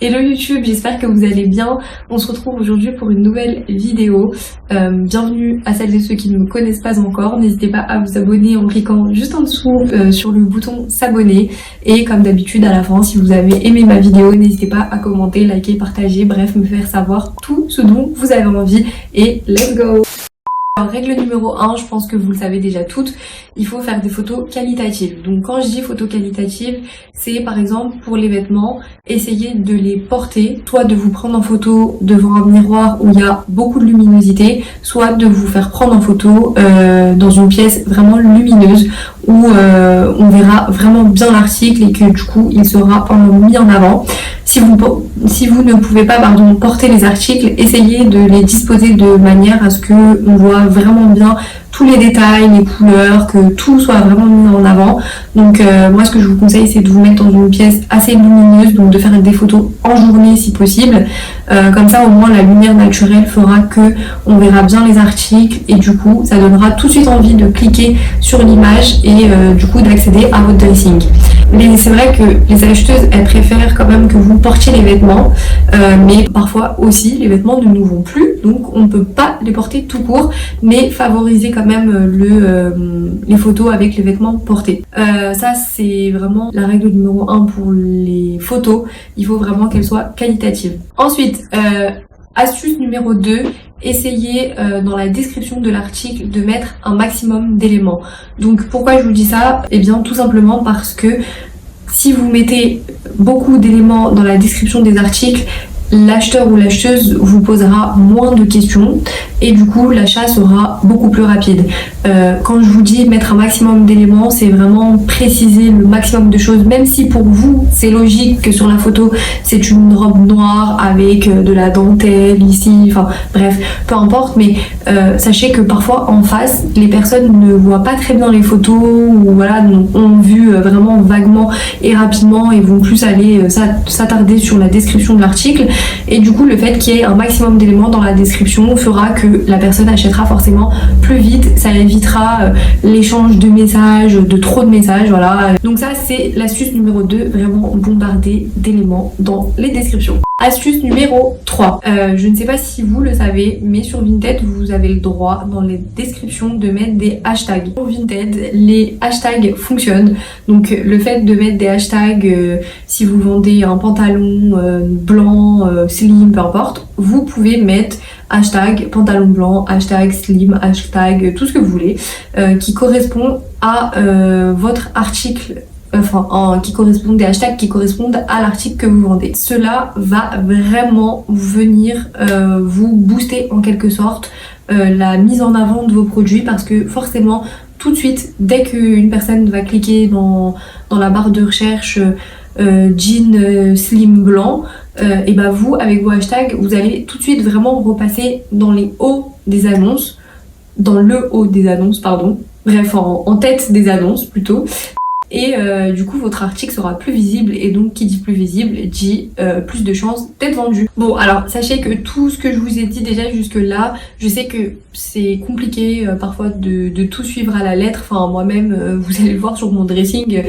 Hello YouTube, j'espère que vous allez bien. On se retrouve aujourd'hui pour une nouvelle vidéo. Bienvenue à celles et ceux qui ne me connaissent pas encore. N'hésitez pas à vous abonner en cliquant juste en dessous sur le bouton s'abonner. Et comme d'habitude à la fin, si vous avez aimé ma vidéo, n'hésitez pas à commenter, liker, partager, bref, me faire savoir tout ce dont vous avez envie. Et let's go! Alors, règle numéro 1, je pense que vous le savez déjà toutes, il faut faire des photos qualitatives. Donc quand je dis photos qualitatives, c'est par exemple pour les vêtements, essayez de les porter, soit de vous prendre en photo devant un miroir où il y a beaucoup de luminosité, soit de vous faire prendre en photo dans une pièce vraiment lumineuse où on verra vraiment bien l'article et que du coup il sera mis en avant. Si vous ne pouvez pas porter les articles, essayez de les disposer de manière à ce que on voit vraiment bien tous les détails, les couleurs, que tout soit vraiment mis en avant. Donc moi ce que je vous conseille c'est de vous mettre dans une pièce assez lumineuse, donc de faire des photos en journée si possible. Comme ça au moins la lumière naturelle fera que on verra bien les articles et du coup ça donnera tout de suite envie de cliquer sur l'image et du coup d'accéder à votre dressing. Mais c'est vrai que les acheteuses elles préfèrent quand même que vous portiez les vêtements, mais parfois aussi les vêtements ne nous vont plus, donc on ne peut pas les porter tout court, mais favoriser quand même les photos avec les vêtements portés. Ça c'est vraiment la règle numéro 1 pour les photos, il faut vraiment qu'elles soient qualitatives. Ensuite, astuce numéro 2, essayez dans la description de l'article de mettre un maximum d'éléments. Donc pourquoi je vous dis ça? Eh bien tout simplement parce que si vous mettez beaucoup d'éléments dans la description des articles, l'acheteur ou l'acheteuse vous posera moins de questions et du coup l'achat sera beaucoup plus rapide. Quand je vous dis mettre un maximum d'éléments, c'est vraiment préciser le maximum de choses, même si pour vous c'est logique que sur la photo c'est une robe noire avec de la dentelle ici, enfin bref, peu importe, mais sachez que parfois en face les personnes ne voient pas très bien les photos ou voilà, ont vu vraiment vaguement et rapidement et vont plus aller s'attarder sur la description de l'article. Et du coup le fait qu'il y ait un maximum d'éléments dans la description fera que la personne achètera forcément plus vite, ça évitera l'échange de messages, de trop de messages, voilà. Donc ça c'est l'astuce numéro 2, vraiment bombarder d'éléments dans les descriptions. Astuce numéro 3, je ne sais pas si vous le savez, mais sur Vinted vous avez le droit dans les descriptions de mettre des hashtags. Pour Vinted, les hashtags fonctionnent, donc le fait de mettre des hashtags, si vous vendez un pantalon blanc, slim, peu importe, vous pouvez mettre hashtag pantalon blanc, hashtag slim, hashtag tout ce que vous voulez, qui correspond à votre article. Qui correspondent des hashtags qui correspondent à l'article que vous vendez. Cela va vraiment venir vous booster en quelque sorte la mise en avant de vos produits, parce que forcément tout de suite dès qu'une personne va cliquer dans la barre de recherche jean slim blanc, et bah vous avec vos hashtags vous allez tout de suite vraiment repasser dans les hauts des annonces, dans le haut des annonces pardon, bref en tête des annonces plutôt. Et du coup votre article sera plus visible, et donc qui dit plus visible dit plus de chances d'être vendu. Bon alors sachez que tout ce que je vous ai dit déjà jusque là, je sais que c'est compliqué parfois de tout suivre à la lettre, enfin moi-même vous allez le voir sur mon dressing,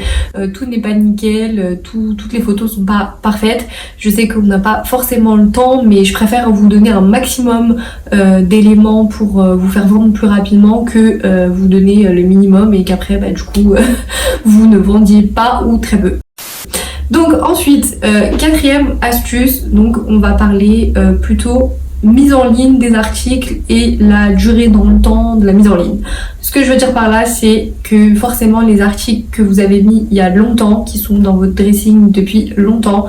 tout n'est pas nickel, toutes les photos sont pas parfaites, je sais qu'on n'a pas forcément le temps, mais je préfère vous donner un maximum d'éléments pour vous faire vendre plus rapidement que vous donner le minimum et qu'après bah, du coup vous ne vendiez pas ou très peu. Donc ensuite, quatrième astuce, donc on va parler plutôt mise en ligne des articles et la durée dans le temps de la mise en ligne. Ce que je veux dire par là, c'est que forcément les articles que vous avez mis il y a longtemps, qui sont dans votre dressing depuis longtemps,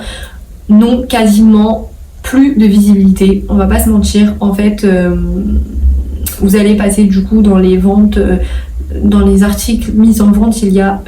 n'ont quasiment plus de visibilité. On va pas se mentir, en fait vous allez passer du coup dans les ventes, dans les articles mis en vente il y a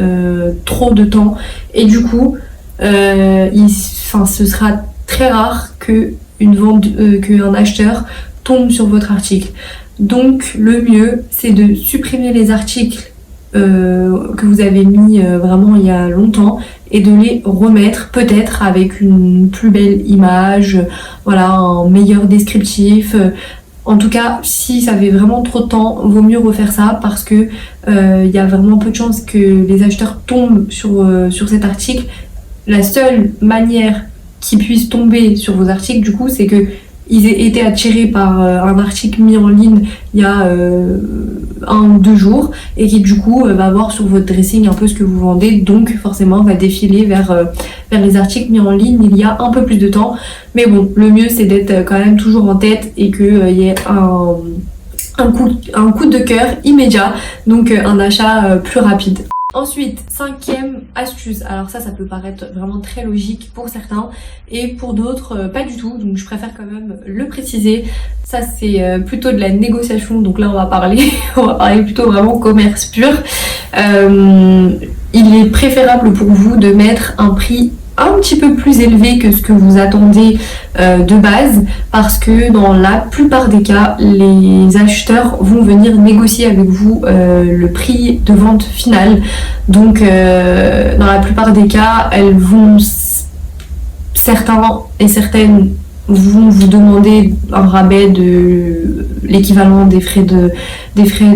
trop de temps, et du coup ce sera très rare qu'un acheteur tombe sur votre article. Donc le mieux c'est de supprimer les articles que vous avez mis vraiment il y a longtemps et de les remettre peut-être avec une plus belle image, voilà, un meilleur descriptif. En tout cas, si ça fait vraiment trop de temps, vaut mieux refaire ça, parce que y a vraiment peu de chances que les acheteurs tombent sur cet article. La seule manière qui puissent tomber sur vos articles, du coup, c'est que ils aient été attirés par un article mis en ligne il y a 1 ou 2 jours et qui du coup va voir sur votre dressing un peu ce que vous vendez, donc forcément va défiler vers les articles mis en ligne il y a un peu plus de temps. Mais bon, le mieux c'est d'être quand même toujours en tête et qu'il y ait un coup de cœur immédiat, donc un achat plus rapide. Ensuite, 5e astuce, alors ça peut paraître vraiment très logique pour certains et pour d'autres pas du tout, donc je préfère quand même le préciser. Ça c'est plutôt de la négociation, donc là on va parler plutôt vraiment commerce pur. Il est préférable pour vous de mettre un prix un petit peu plus élevé que ce que vous attendez de base, parce que dans la plupart des cas les acheteurs vont venir négocier avec vous le prix de vente final, donc dans la plupart des cas certains et certaines vont vous demander un rabais de l'équivalent des frais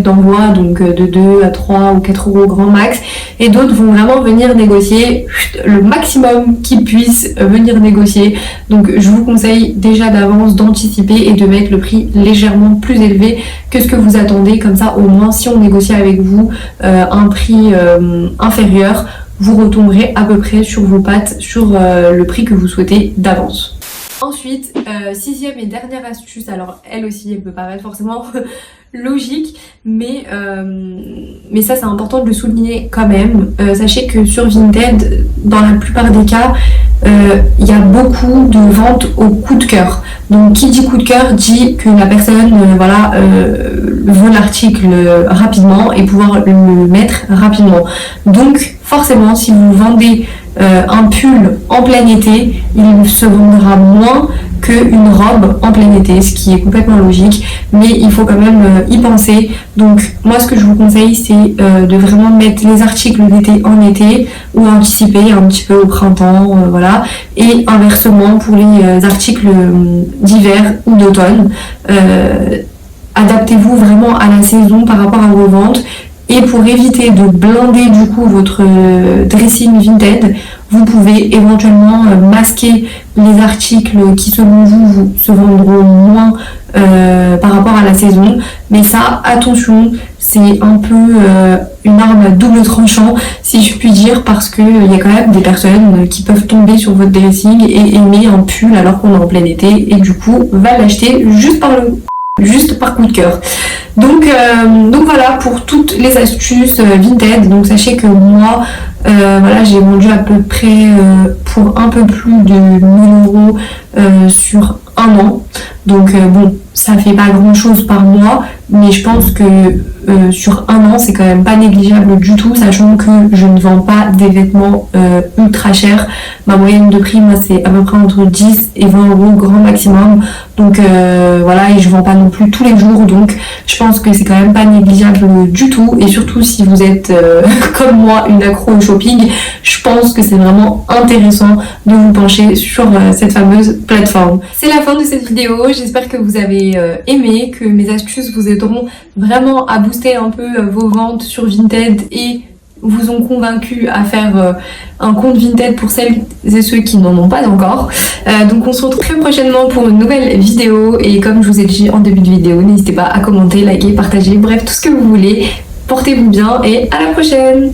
d'envoi, donc de 2 à 3 ou 4 euros grand max, et d'autres vont vraiment venir négocier le maximum qu'ils puissent venir négocier. Donc je vous conseille déjà d'avance d'anticiper et de mettre le prix légèrement plus élevé que ce que vous attendez, comme ça au moins si on négocie avec vous un prix inférieur, vous retomberez à peu près sur vos pattes sur le prix que vous souhaitez d'avance. Ensuite, 6e et dernière astuce, alors elle aussi elle peut paraître forcément logique, mais ça c'est important de le souligner quand même. Sachez que sur Vinted, dans la plupart des cas, il y a beaucoup de ventes au coup de cœur. Donc qui dit coup de cœur dit que la personne veut l'article rapidement et pouvoir le mettre rapidement. Donc forcément si vous vendez un pull en plein été, il se vendra moins qu'une robe en plein été, ce qui est complètement logique, mais il faut quand même y penser. Donc moi ce que je vous conseille c'est de vraiment mettre les articles d'été en été ou anticiper un petit peu au printemps, voilà, et inversement pour les articles d'hiver ou d'automne. Adaptez-vous vraiment à la saison par rapport à vos ventes. Et pour éviter de blinder du coup votre dressing Vinted, vous pouvez éventuellement masquer les articles qui selon vous se vendront moins par rapport à la saison. Mais ça, attention, c'est un peu une arme à double tranchant si je puis dire, parce qu'il y a quand même des personnes qui peuvent tomber sur votre dressing et aimer un pull alors qu'on est en plein été et du coup va l'acheter juste par coup de cœur. Donc voilà pour toutes les astuces Vinted. Donc sachez que moi j'ai vendu à peu près pour un peu plus de 1000 euros sur 1 an. Donc bon, ça fait pas grand chose par mois, mais je pense que sur 1 an c'est quand même pas négligeable du tout, sachant que je ne vends pas des vêtements ultra chers. Ma moyenne de prix, moi, c'est à peu près entre 10 et 20 euros grand maximum. Donc voilà, et je vends pas non plus tous les jours, donc je pense que c'est quand même pas négligeable du tout. Et surtout si vous êtes comme moi une accro au shopping, je pense que c'est vraiment intéressant de vous pencher sur cette fameuse plateforme. C'est la fin de cette vidéo, j'espère que vous avez aimé, que mes astuces vous aideront vraiment à booster un peu vos ventes sur Vinted et vous ont convaincu à faire un compte Vinted pour celles et ceux qui n'en ont pas encore. Donc on se retrouve très prochainement pour une nouvelle vidéo, et comme je vous ai dit en début de vidéo, n'hésitez pas à commenter, liker, partager, bref tout ce que vous voulez. Portez-vous bien et à la prochaine!